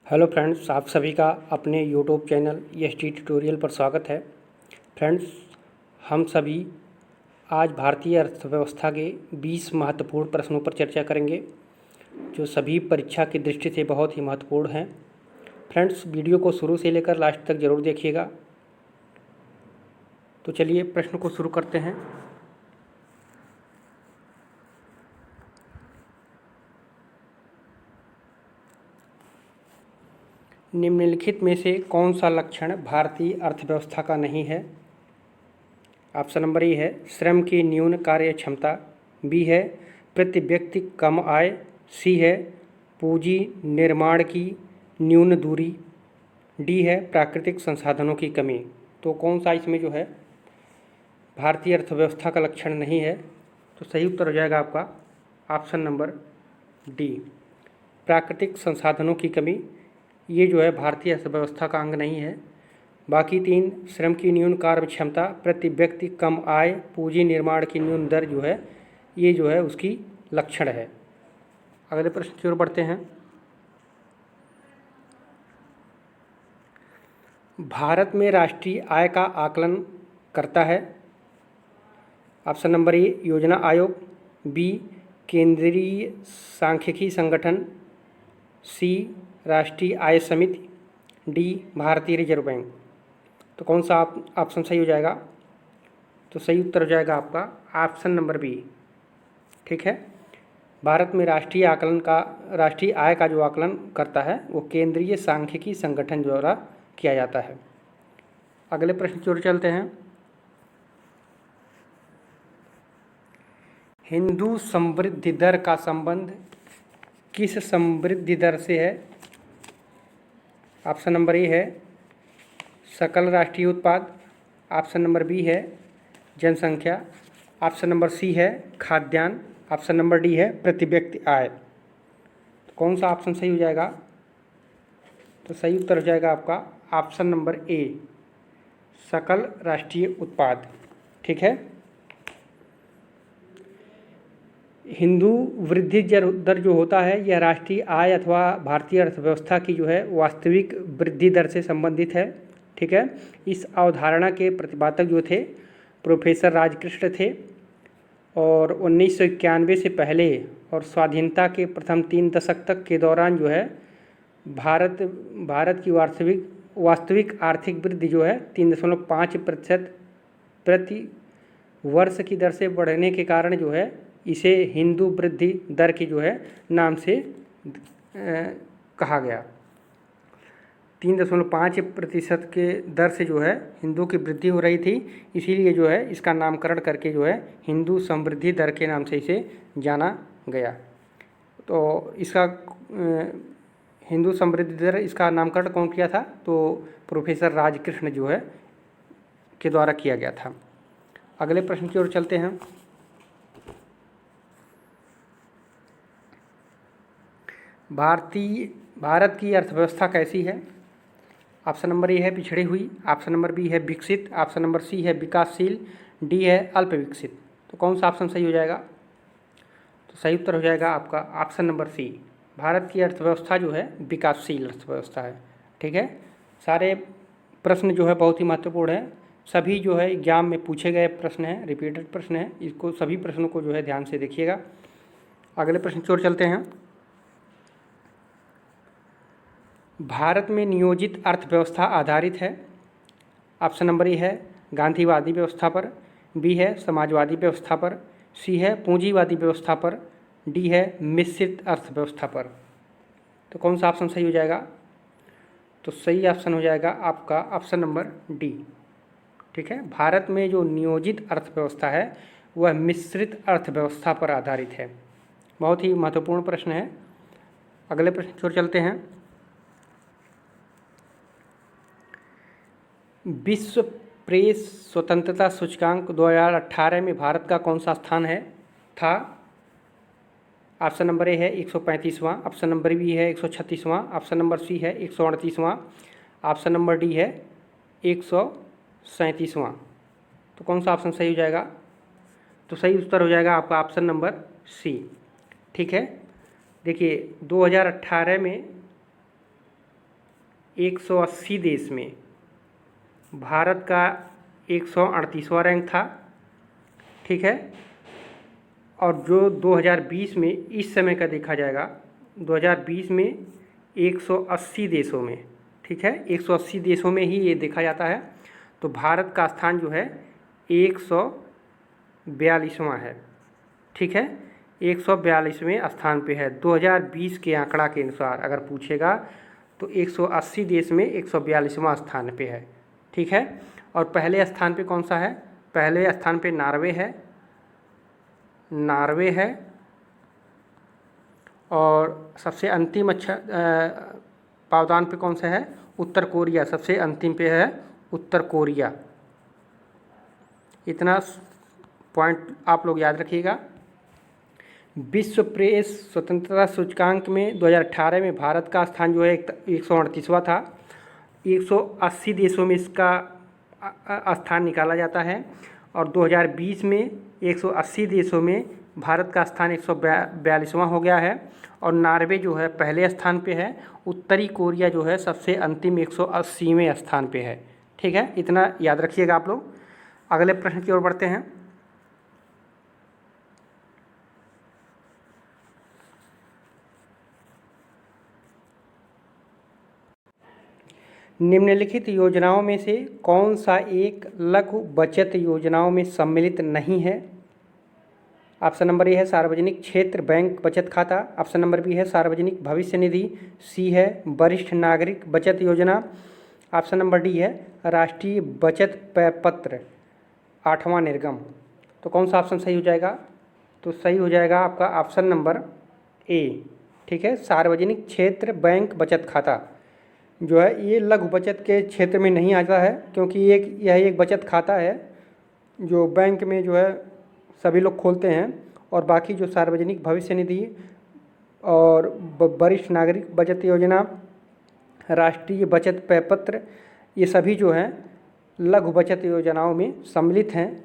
Hello friends, आप सभी का अपने यूट्यूब चैनल EST ट्यूटोरियल पर स्वागत है। फ्रेंड्स, हम सभी आज भारतीय अर्थव्यवस्था के 20 महत्वपूर्ण प्रश्नों पर चर्चा करेंगे, जो सभी परीक्षा की दृष्टि से बहुत ही महत्वपूर्ण हैं। फ्रेंड्स, वीडियो को शुरू से लेकर लास्ट तक ज़रूर देखिएगा। तो चलिए प्रश्न को शुरू करते हैं। निम्नलिखित में से कौन सा लक्षण भारतीय अर्थव्यवस्था का नहीं है? ऑप्शन नंबर ए है श्रम की न्यून कार्य क्षमता, बी है प्रति व्यक्ति कम आय, सी है पूंजी निर्माण की न्यून दूरी, डी है प्राकृतिक संसाधनों की कमी। तो कौन सा इसमें जो है भारतीय अर्थव्यवस्था का लक्षण नहीं है? तो सही उत्तर हो जाएगा आपका ऑप्शन नंबर डी, प्राकृतिक संसाधनों की कमी। ये जो है भारतीय अर्थव्यवस्था का अंग नहीं है। बाकी तीन, श्रम की न्यून कार्य क्षमता, प्रति व्यक्ति कम आय, पूंजी निर्माण की न्यून दर जो है, ये जो है उसकी लक्षण है। अगले प्रश्न की ओर बढ़ते हैं। भारत में राष्ट्रीय आय का आकलन करता है? ऑप्शन नंबर ए योजना आयोग, बी केंद्रीय सांख्यिकी संगठन, सी राष्ट्रीय आय समिति, डी भारतीय रिजर्व बैंक। तो कौन सा ऑप्शन सही हो जाएगा? तो सही उत्तर हो जाएगा आपका ऑप्शन नंबर बी। ठीक है, भारत में राष्ट्रीय आय का जो आकलन करता है वो केंद्रीय सांख्यिकी संगठन द्वारा किया जाता है। अगले प्रश्न की ओर चलते हैं। हिंदू समृद्धि दर का संबंध किस समृद्धि दर से है? ऑप्शन नंबर ए है सकल राष्ट्रीय उत्पाद, ऑप्शन नंबर बी है जनसंख्या, ऑप्शन नंबर सी है खाद्यान्न, ऑप्शन नंबर डी है प्रति व्यक्ति आय। तो कौन सा ऑप्शन सही हो जाएगा? तो सही उत्तर हो जाएगा आपका ऑप्शन नंबर ए, सकल राष्ट्रीय उत्पाद। ठीक है, हिंदू वृद्धि दर जो होता है यह राष्ट्रीय आय अथवा भारतीय अर्थव्यवस्था की जो है वास्तविक वृद्धि दर से संबंधित है। ठीक है, इस अवधारणा के प्रतिपादक जो थे प्रोफेसर राजकृष्ण थे, और 1991 से पहले और स्वाधीनता के प्रथम 3 दशक तक के दौरान जो है भारत की वास्तविक आर्थिक वृद्धि जो है 3.5% प्रति वर्ष की दर से बढ़ने के कारण जो है इसे हिंदू वृद्धि दर की जो है नाम से कहा गया। 3.5% के दर से जो है हिंदू की वृद्धि हो रही थी, इसीलिए जो है इसका नामकरण करके जो है हिंदू समृद्धि दर के नाम से इसे जाना गया। तो इसका हिंदू समृद्धि दर, इसका नामकरण कौन किया था? तो प्रोफेसर राजकृष्ण जो है के द्वारा किया गया था। अगले प्रश्न की ओर चलते हैं। भारत की अर्थव्यवस्था कैसी है? ऑप्शन नंबर ए है पिछड़ी हुई, ऑप्शन नंबर बी है विकसित, ऑप्शन नंबर सी है विकासशील, डी है अल्प विकसित। तो कौन सा ऑप्शन सही हो जाएगा? तो सही उत्तर हो जाएगा आपका ऑप्शन नंबर सी, भारत की अर्थव्यवस्था जो है विकासशील अर्थव्यवस्था है। ठीक है, सारे प्रश्न जो है बहुत ही महत्वपूर्ण है, सभी जो है एग्जाम में पूछे गए प्रश्न हैं, रिपीटेड प्रश्न हैं, इसको सभी प्रश्नों को जो है ध्यान से देखिएगा। अगले प्रश्न की ओर चलते हैं। भारत में नियोजित अर्थव्यवस्था आधारित है? ऑप्शन नंबर ए है गांधीवादी व्यवस्था पर, बी है समाजवादी व्यवस्था पर, सी है पूंजीवादी व्यवस्था पर, डी है मिश्रित अर्थव्यवस्था पर। तो कौन सा ऑप्शन सही हो जाएगा? तो सही ऑप्शन हो जाएगा आपका ऑप्शन नंबर डी। ठीक है, भारत में जो नियोजित अर्थव्यवस्था है वह मिश्रित अर्थव्यवस्था पर आधारित है। बहुत ही महत्वपूर्ण प्रश्न है। अगले प्रश्न की ओर चलते हैं। विश्व प्रेस स्वतंत्रता सूचकांक 2018 में भारत का कौन सा स्थान था? ऑप्शन नंबर ए है 135वां, ऑप्शन नंबर बी है 136वां, ऑप्शन नंबर सी है 138वां, ऑप्शन नंबर डी है 137वां। तो कौन सा ऑप्शन सही हो जाएगा? तो सही उत्तर हो जाएगा आपका ऑप्शन नंबर सी। ठीक है, देखिए 2018 में 180 देश में भारत का 138वां रैंक था, ठीक है। और जो 2020 में इस समय का देखा जाएगा, 2020 में 180 देशों में, ठीक है, 180 देशों में ही ये देखा जाता है। तो भारत का स्थान जो है 142वां है, ठीक है, 142वें स्थान पे है 2020 के आंकड़ा के अनुसार। अगर पूछेगा तो 180 देश में 142वां स्थान पे है, ठीक है। और पहले स्थान पे कौन सा है? पहले स्थान पे नॉर्वे है। और सबसे अंतिम पावदान पे कौन सा है? उत्तर कोरिया। सबसे अंतिम पे है उत्तर कोरिया। इतना पॉइंट आप लोग याद रखिएगा। विश्व प्रेस स्वतंत्रता सूचकांक में 2018 में भारत का स्थान जो है 138वां था। 180 देशों में इसका स्थान निकाला जाता है और 2020 में 180 देशों में भारत का स्थान 142वां हो गया है। और नॉर्वे जो है पहले स्थान पे है, उत्तरी कोरिया जो है सबसे अंतिम 180वें स्थान पे है, ठीक है। इतना याद रखिएगा आप लोग। अगले प्रश्न की ओर बढ़ते हैं। निम्नलिखित योजनाओं में से कौन सा एक लघु बचत योजनाओं में सम्मिलित नहीं है? ऑप्शन नंबर ए है सार्वजनिक क्षेत्र बैंक बचत खाता। ऑप्शन नंबर बी है सार्वजनिक भविष्य निधि। सी है वरिष्ठ नागरिक बचत योजना। ऑप्शन नंबर डी है राष्ट्रीय बचत पत्र 8वां निर्गम। तो कौन सा ऑप्शन सही हो जाएगा? तो सही हो जाएगा आपका ऑप्शन नंबर ए, ठीक है, सार्वजनिक क्षेत्र बैंक बचत खाता जो है ये लघु बचत के क्षेत्र में नहीं आता है, क्योंकि यह एक बचत खाता है जो बैंक में जो है सभी लोग खोलते हैं। और बाकी जो सार्वजनिक भविष्य निधि और वरिष्ठ नागरिक बचत योजना, राष्ट्रीय बचत पत्र, ये सभी जो हैं लघु बचत योजनाओं में सम्मिलित हैं।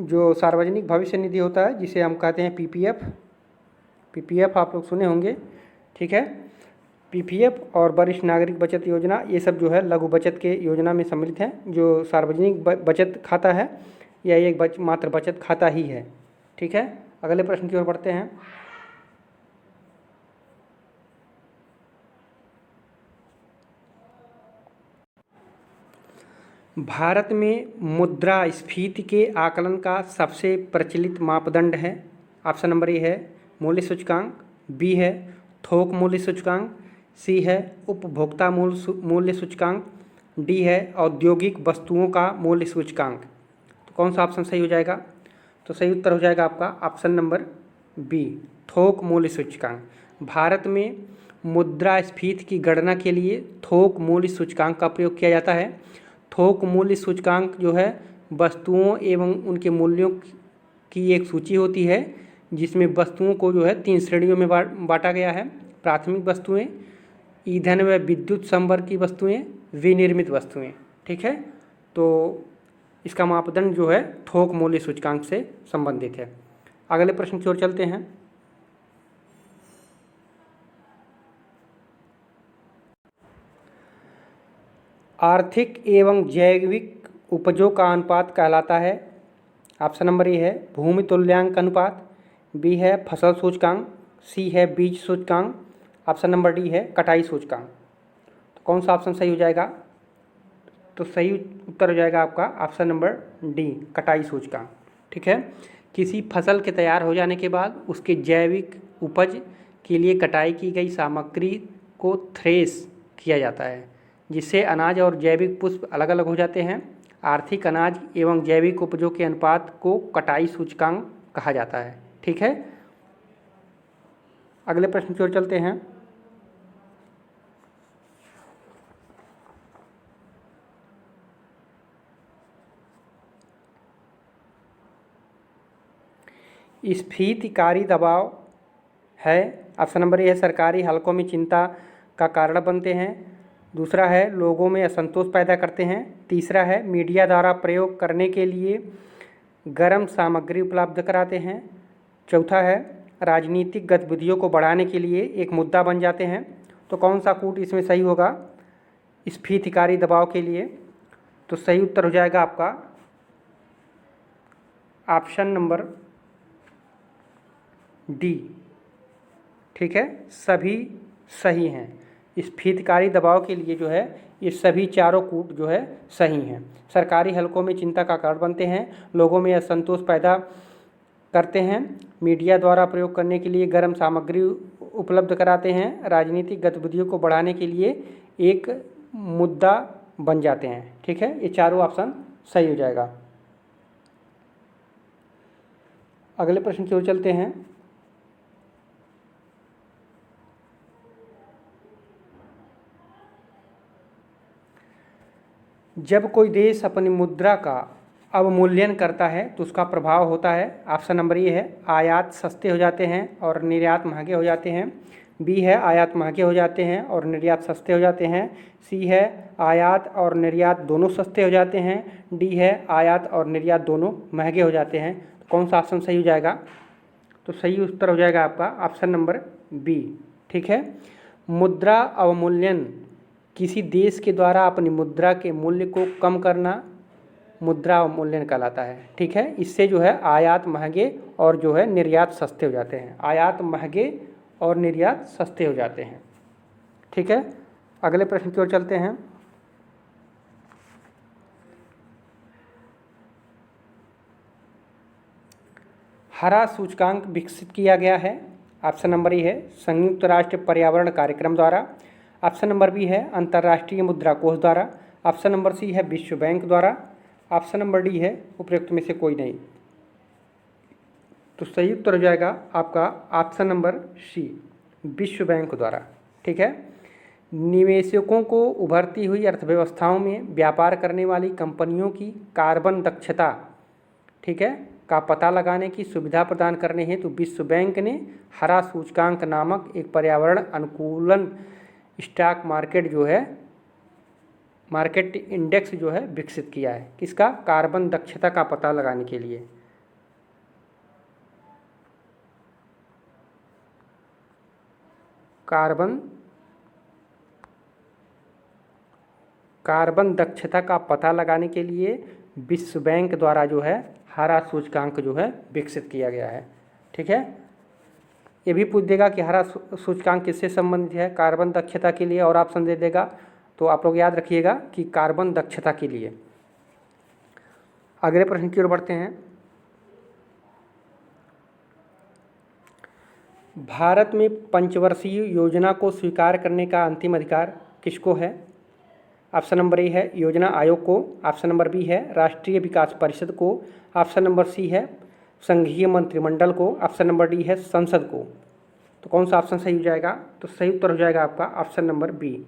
जो सार्वजनिक भविष्य निधि होता है जिसे हम कहते हैं पीपीएफ आप लोग सुने होंगे, ठीक है। पीपीएफ और वरिष्ठ नागरिक बचत योजना ये सब जो है लघु बचत के योजना में सम्मिलित हैं। जो सार्वजनिक बचत खाता है यह एक मात्र बचत खाता ही है, ठीक है। अगले प्रश्न की ओर बढ़ते हैं। भारत में मुद्रास्फीति के आकलन का सबसे प्रचलित मापदंड है। ऑप्शन नंबर ए है मूल्य सूचकांक, बी है थोक मूल्य सूचकांक, सी है उपभोक्ता मूल्य सूचकांक, डी है औद्योगिक वस्तुओं का मूल्य सूचकांक। तो कौन सा ऑप्शन सही हो जाएगा? तो सही उत्तर हो जाएगा आपका ऑप्शन नंबर बी, थोक मूल्य सूचकांक। भारत में मुद्रास्फीति की गणना के लिए थोक मूल्य सूचकांक का प्रयोग किया जाता है। थोक मूल्य सूचकांक जो है वस्तुओं एवं उनके मूल्यों की एक सूची होती है, जिसमें वस्तुओं को जो है 3 श्रेणियों में बांटा गया है। प्राथमिक वस्तुएं, ईंधन व विद्युत संवर्ग की वस्तुएं, विनिर्मित वस्तुएं, ठीक है। तो इसका मापदंड जो है थोक मूल्य सूचकांक से संबंधित है। अगले प्रश्न की ओर चलते हैं। आर्थिक एवं जैविक उपजों का अनुपात कहलाता है। ऑप्शन नंबर ए है भूमि तुल्यांक अनुपात, बी है फसल सूचकांक, सी है बीज सूचकांक, ऑप्शन नंबर डी है कटाई सूचकांक। तो कौन सा ऑप्शन सही हो जाएगा? तो सही उत्तर हो जाएगा आपका ऑप्शन नंबर डी, कटाई सूचकांक, ठीक है। किसी फसल के तैयार हो जाने के बाद उसके जैविक उपज के लिए कटाई की गई सामग्री को थ्रेश किया जाता है, जिससे अनाज और जैविक पुष्प अलग अलग हो जाते हैं। आर्थिक अनाज एवं जैविक उपजों के अनुपात को कटाई सूचकांक कहा जाता है, ठीक है। अगले प्रश्न की ओर चलते हैं। स्फीतिकारी दबाव है। ऑप्शन नंबर ए है सरकारी हलकों में चिंता का कारण बनते हैं। दूसरा है लोगों में असंतोष पैदा करते हैं। तीसरा है मीडिया द्वारा प्रयोग करने के लिए गर्म सामग्री उपलब्ध कराते हैं। चौथा है राजनीतिक गतिविधियों को बढ़ाने के लिए एक मुद्दा बन जाते हैं। तो कौन सा कूट इसमें सही होगा स्फीतिकारी दबाव के लिए? तो सही उत्तर हो जाएगा आपका ऑप्शन नंबर डी। ठीक है, सभी सही हैं। स्फीतिकारी दबाव के लिए जो है ये सभी चारों कूट जो है सही हैं। सरकारी हलकों में चिंता का कारण बनते हैं, लोगों में असंतोष पैदा करते हैं, मीडिया द्वारा प्रयोग करने के लिए गर्म सामग्री उपलब्ध कराते हैं, राजनीतिक गतिविधियों को बढ़ाने के लिए एक मुद्दा बन जाते हैं। ठीक है, ये चारों ऑप्शन सही हो जाएगा। अगले प्रश्न की ओर चलते हैं। जब कोई देश अपनी मुद्रा का अवमूल्यन करता है तो उसका प्रभाव होता है। ऑप्शन नंबर ए है आयात सस्ते हो जाते हैं और निर्यात महंगे हो जाते हैं। बी है आयात महंगे हो जाते हैं और निर्यात सस्ते हो जाते हैं। सी है आयात और निर्यात दोनों सस्ते हो जाते हैं। डी है आयात और निर्यात दोनों महंगे हो जाते हैं। तो कौन सा ऑप्शन सही हो जाएगा? तो सही उत्तर हो जाएगा आपका ऑप्शन नंबर बी। ठीक है, मुद्रा अवमूल्यन किसी देश के द्वारा अपनी मुद्रा के मूल्य को कम करना मुद्रा अवमूल्यन कहलाता है। ठीक है, इससे जो है आयात महंगे और जो है निर्यात सस्ते हो जाते हैं। आयात महंगे और निर्यात सस्ते हो जाते हैं। ठीक है, अगले प्रश्न की ओर चलते हैं। हरा सूचकांक विकसित किया गया है। ऑप्शन नंबर ए है संयुक्त राष्ट्र पर्यावरण कार्यक्रम द्वारा। ऑप्शन नंबर बी है अंतर्राष्ट्रीय मुद्रा कोष द्वारा। ऑप्शन नंबर सी है विश्व बैंक द्वारा। ऑप्शन नंबर डी है उपरोक्त में से कोई नहीं। तो सही उत्तर हो जाएगा आपका ऑप्शन नंबर सी, विश्व बैंक द्वारा। ठीक है, निवेशकों को उभरती हुई अर्थव्यवस्थाओं में व्यापार करने वाली कंपनियों की कार्बन दक्षता, ठीक है, का पता लगाने की सुविधा प्रदान करने हेतु विश्व बैंक ने हरा सूचकांक नामक एक पर्यावरण अनुकूलन स्टॉक मार्केट जो है मार्केट इंडेक्स जो है विकसित किया है। किसका? कार्बन दक्षता का पता लगाने के लिए। कार्बन दक्षता का पता लगाने के लिए विश्व बैंक द्वारा जो है हरा सूचकांक जो है विकसित किया गया है। ठीक है, ये भी पूछ देगा कि हरा सूचकांक किससे संबंधित है? कार्बन दक्षता के लिए, और ऑप्शन दे देगा। तो आप लोग याद रखिएगा कि कार्बन दक्षता के लिए। अगले प्रश्न की ओर बढ़ते हैं। भारत में पंचवर्षीय योजना को स्वीकार करने का अंतिम अधिकार किसको है? ऑप्शन नंबर ए है योजना आयोग को। ऑप्शन नंबर बी है राष्ट्रीय विकास परिषद को। ऑप्शन नंबर सी है संघीय मंत्रिमंडल को। ऑप्शन नंबर डी है संसद को। तो कौन सा ऑप्शन सही हो जाएगा? तो सही उत्तर हो जाएगा आपका ऑप्शन नंबर बी,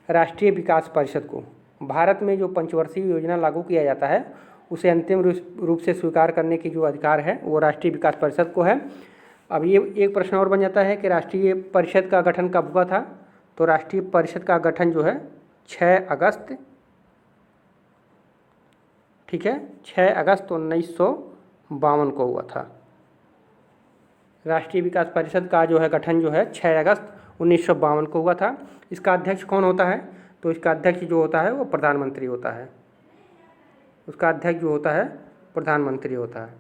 राष्ट्रीय विकास परिषद को। भारत में जो पंचवर्षीय योजना लागू किया जाता है उसे अंतिम रूप से स्वीकार करने की जो अधिकार है वो राष्ट्रीय विकास परिषद को है। अब ये एक प्रश्न और बन जाता है कि राष्ट्रीय परिषद का गठन कब हुआ था? तो राष्ट्रीय परिषद का गठन जो है 6 अगस्त, ठीक है, 6 अगस्त 1952 को हुआ था। राष्ट्रीय विकास परिषद का जो है गठन जो है 6 अगस्त 1952 को हुआ था। इसका अध्यक्ष कौन होता है? तो इसका अध्यक्ष जो होता है वो प्रधानमंत्री होता है। उसका अध्यक्ष जो होता है प्रधानमंत्री होता है।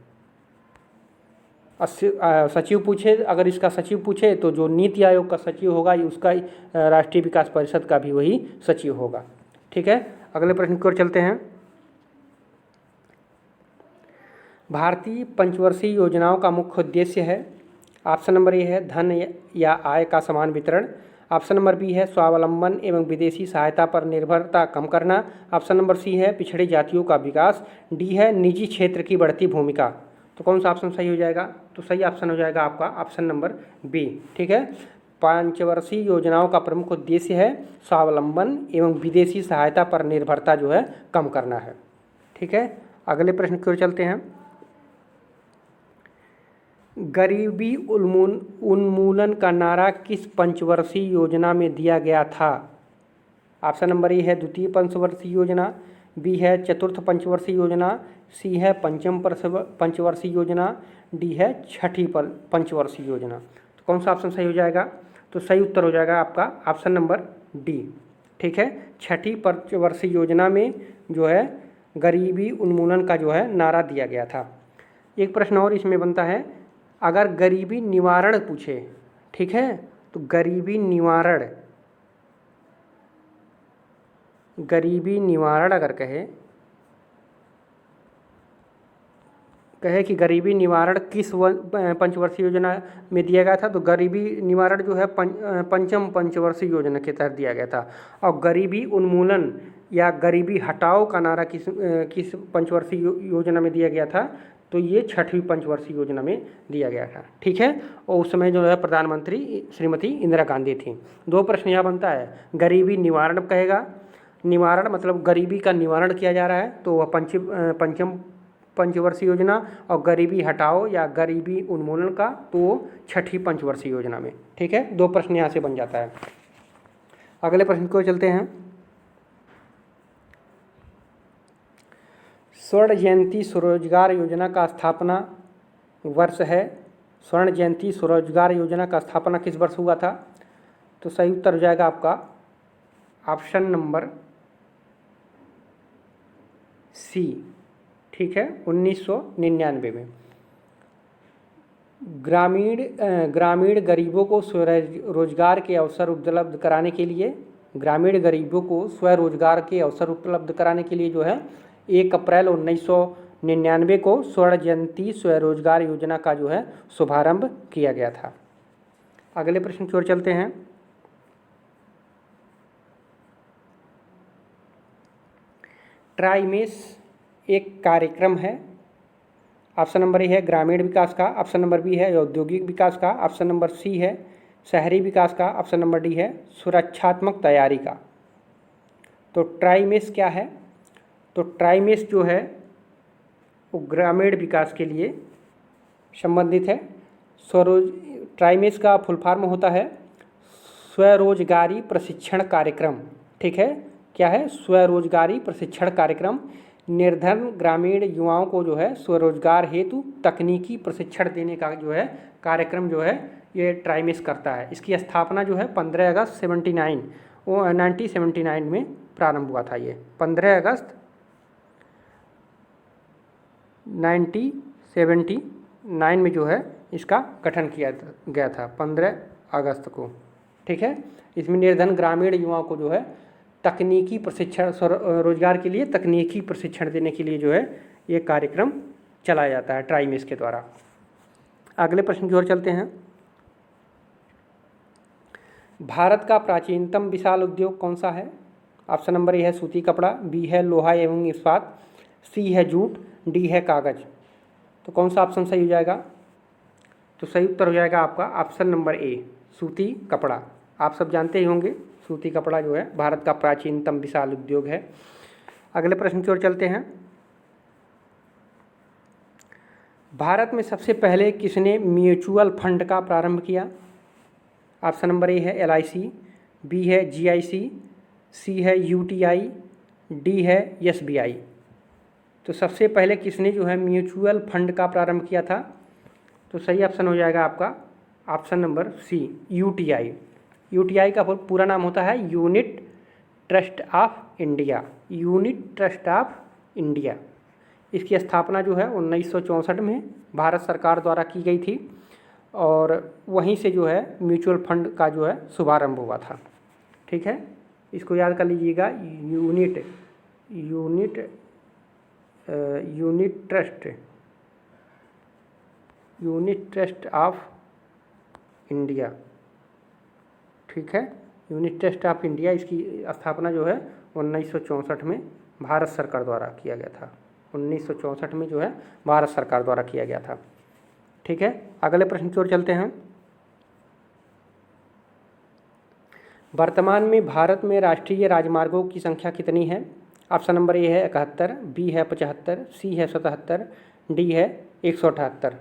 सचिव पूछे, अगर इसका सचिव पूछे तो जो नीति आयोग का सचिव होगा उसका राष्ट्रीय विकास परिषद का भी वही सचिव होगा। ठीक है, अगले प्रश्न की ओर चलते हैं। भारतीय पंचवर्षीय योजनाओं का मुख्य उद्देश्य है। ऑप्शन नंबर ए है धन या आय का समान वितरण। ऑप्शन नंबर बी है स्वावलंबन एवं विदेशी सहायता पर निर्भरता कम करना। ऑप्शन नंबर सी है पिछड़ी जातियों का विकास। डी है निजी क्षेत्र की बढ़ती भूमिका। तो कौन सा ऑप्शन सही हो जाएगा? तो सही ऑप्शन हो जाएगा आपका ऑप्शन नंबर बी। ठीक है, पंचवर्षीय योजनाओं का प्रमुख उद्देश्य है स्वावलंबन एवं विदेशी सहायता पर निर्भरता जो है कम करना है। ठीक है, अगले प्रश्न की ओर चलते हैं। गरीबी उन्मूलन का नारा किस पंचवर्षीय योजना में दिया गया था? ऑप्शन नंबर ए है द्वितीय पंचवर्षीय योजना। बी है चतुर्थ पंचवर्षीय योजना। सी है पंचम पंचवर्षीय योजना। डी है छठी पंचवर्षीय योजना। तो कौन सा ऑप्शन सही हो जाएगा? तो सही उत्तर हो जाएगा आपका ऑप्शन नंबर डी। ठीक है, छठी पंचवर्षीय योजना में जो है गरीबी उन्मूलन का जो है नारा दिया गया था। एक प्रश्न और इसमें बनता है, अगर गरीबी निवारण पूछे, ठीक है, तो गरीबी निवारण अगर कहे कि गरीबी निवारण किस पंचवर्षीय योजना में दिया गया था, तो गरीबी निवारण जो है पंचम पंचवर्षीय योजना के तहत दिया गया था। और गरीबी उन्मूलन या गरीबी हटाओ का नारा किस पंचवर्षीय योजना में दिया गया था, तो ये छठवीं पंचवर्षीय योजना में दिया गया था। ठीक है, और उस समय जो है प्रधानमंत्री श्रीमती इंदिरा गांधी थी। दो प्रश्न यहाँ बनता है, गरीबी निवारण कहेगा, निवारण मतलब गरीबी का निवारण किया जा रहा है, तो वह पंचम पंचवर्षीय योजना, और गरीबी हटाओ या गरीबी उन्मूलन का, तो छठी पंचवर्षीय योजना में। ठीक है, दो प्रश्न यहाँ से बन जाता है। अगले प्रश्न को चलते हैं। स्वर्ण जयंती स्वरोजगार योजना का स्थापना वर्ष है। स्वर्ण जयंती स्वरोजगार योजना का स्थापना किस वर्ष हुआ था, तो सही उत्तर हो जाएगा आपका ऑप्शन नंबर सी। ठीक है, 1999 में। ग्रामीण गरीबों को स्वरोजगार के अवसर उपलब्ध कराने के लिए, ग्रामीण गरीबों को स्वरोजगार के अवसर उपलब्ध कराने के लिए जो है 1 अप्रैल 1999 को स्वर्ण जयंती स्वरोजगार योजना का जो है शुभारंभ किया गया था। अगले प्रश्न की ओर चलते हैं। ट्राइमेस एक कार्यक्रम है। ऑप्शन नंबर ए है ग्रामीण विकास का, ऑप्शन नंबर बी है औद्योगिक विकास का, ऑप्शन नंबर सी है शहरी विकास का, ऑप्शन नंबर डी है सुरक्षात्मक तैयारी का। तो ट्राइमेस क्या है, तो ट्राइमेस जो है वो ग्रामीण विकास के लिए संबंधित है। ट्राइमेस का फुल फॉर्म होता है स्वरोजगारी प्रशिक्षण कार्यक्रम। ठीक है, क्या है, स्वरोजगारी प्रशिक्षण कार्यक्रम। निर्धन ग्रामीण युवाओं को जो है स्वरोजगार हेतु तकनीकी प्रशिक्षण देने का जो है कार्यक्रम जो है ये ट्राइमेस करता है। इसकी स्थापना जो है 15 अगस्त 1979 में प्रारंभ हुआ था। ये 15 अगस्त 1979 में जो है इसका गठन किया गया था, 15 अगस्त को। ठीक है, इसमें निर्धन ग्रामीण युवाओं को जो है तकनीकी प्रशिक्षण, रोजगार के लिए तकनीकी प्रशिक्षण देने के लिए जो है ये कार्यक्रम चलाया जाता है ट्राइमेस के द्वारा। अगले प्रश्न की ओर चलते हैं। भारत का प्राचीनतम विशाल उद्योग कौन सा है? ऑप्शन नंबर ए है सूती कपड़ा, बी है लोहा एवं इस्पात, सी है जूट, डी है कागज। तो कौन सा ऑप्शन सही हो जाएगा? तो सही उत्तर हो जाएगा आपका ऑप्शन नंबर ए सूती कपड़ा। आप सब जानते ही होंगे सूती कपड़ा जो है भारत का प्राचीनतम विशाल उद्योग है। अगले प्रश्न की ओर चलते हैं। भारत में सबसे पहले किसने म्यूचुअल फंड का प्रारंभ किया? ऑप्शन नंबर ए है LIC, बी है GIC, सी है UTI, डी है SBI। तो सबसे पहले किसने जो है म्यूचुअल फंड का प्रारंभ किया था? तो सही ऑप्शन हो जाएगा आपका option number C UTI। UTI का पूरा नाम होता है unit trust of India, unit trust of India. इसकी स्थापना जो है 1964 में भारत सरकार द्वारा की गई थी और वहीं से जो है म्यूचुअल फंड का जो है शुभारंभ हुआ था। ठीक है, इसको याद कर लीजिएगा, यूनिट ट्रस्ट ऑफ इंडिया। ठीक है, यूनिट ट्रस्ट ऑफ इंडिया, इसकी स्थापना जो है 1964 में भारत सरकार द्वारा किया गया था। 1964 में जो है भारत सरकार द्वारा किया गया था। ठीक है, अगले प्रश्न की ओर चलते हैं। वर्तमान में भारत में राष्ट्रीय राजमार्गों की संख्या कितनी है? ऑप्शन नंबर ए है 71, बी है 75, सी है 77, डी है 178।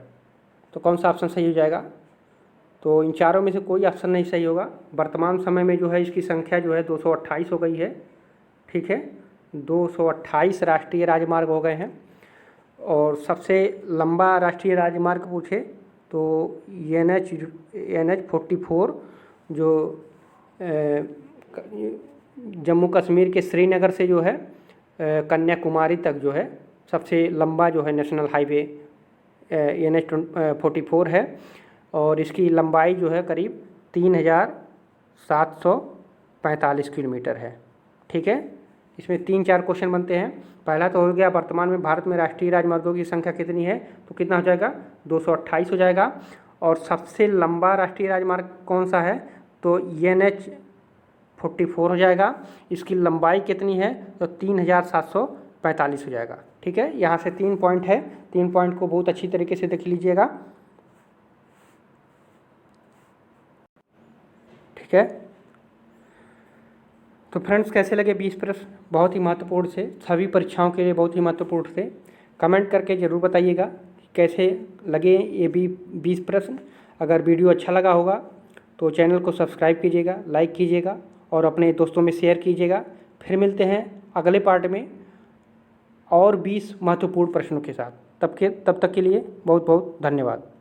तो कौन सा ऑप्शन सही हो जाएगा? तो इन चारों में से कोई ऑप्शन नहीं सही होगा। वर्तमान समय में जो है इसकी संख्या जो है 228 हो गई है। ठीक है, 228 राष्ट्रीय राजमार्ग हो गए हैं। और सबसे लंबा राष्ट्रीय राजमार्ग पूछे तो NH 44 जो जम्मू कश्मीर के श्रीनगर से जो है कन्याकुमारी तक जो है सबसे लंबा जो है नेशनल हाईवे NH-44 है, और इसकी लंबाई जो है करीब 3745 किलोमीटर है। ठीक है, इसमें 3-4 क्वेश्चन बनते हैं। पहला तो हो गया, वर्तमान में भारत में राष्ट्रीय राजमार्गों की संख्या कितनी है, तो कितना हो जाएगा, 228 हो जाएगा। और सबसे लंबा राष्ट्रीय राजमार्ग कौन सा है, तो NH-44 हो जाएगा। इसकी लंबाई कितनी है, तो 3745 हो जाएगा। ठीक है, यहाँ से 3 पॉइंट है, 3 पॉइंट को बहुत अच्छी तरीके से देख लीजिएगा। ठीक है, तो फ्रेंड्स कैसे लगे 20 प्रश्न, बहुत ही महत्वपूर्ण थे, सभी परीक्षाओं के लिए बहुत ही महत्वपूर्ण थे। कमेंट करके ज़रूर बताइएगा कैसे लगे ये भी 20 प्रश्न। अगर वीडियो अच्छा लगा होगा तो चैनल को सब्सक्राइब कीजिएगा, लाइक कीजिएगा और अपने दोस्तों में शेयर कीजिएगा। फिर मिलते हैं अगले पार्ट में और 20 महत्वपूर्ण प्रश्नों के साथ। तब तक के लिए बहुत बहुत धन्यवाद।